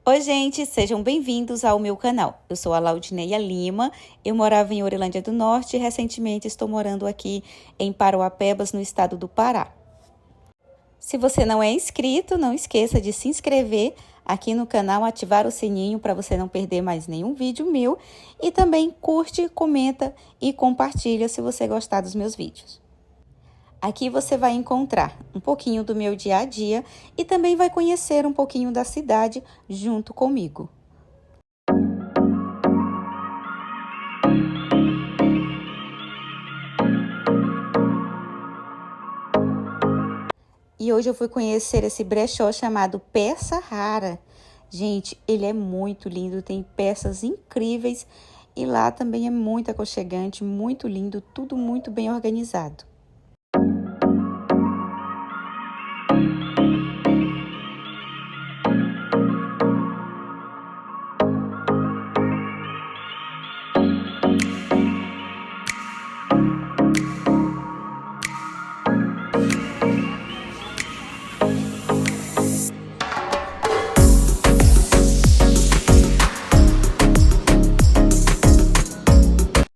Oi, gente, sejam bem-vindos ao meu canal. Eu sou a Laudineia Lima, eu morava em Orelândia do Norte e recentemente estou morando aqui em Parauapebas, no estado do Pará. Se você não é inscrito, não esqueça de se inscrever aqui no canal, ativar o sininho para você não perder mais nenhum vídeo meu e também curte, comenta e compartilha se você gostar dos meus vídeos. Aqui você vai encontrar um pouquinho do meu dia a dia e também vai conhecer um pouquinho da cidade junto comigo. E hoje eu fui conhecer esse brechó chamado Peça Rara. Gente, ele é muito lindo, tem peças incríveis e lá também é muito aconchegante, muito lindo, tudo muito bem organizado.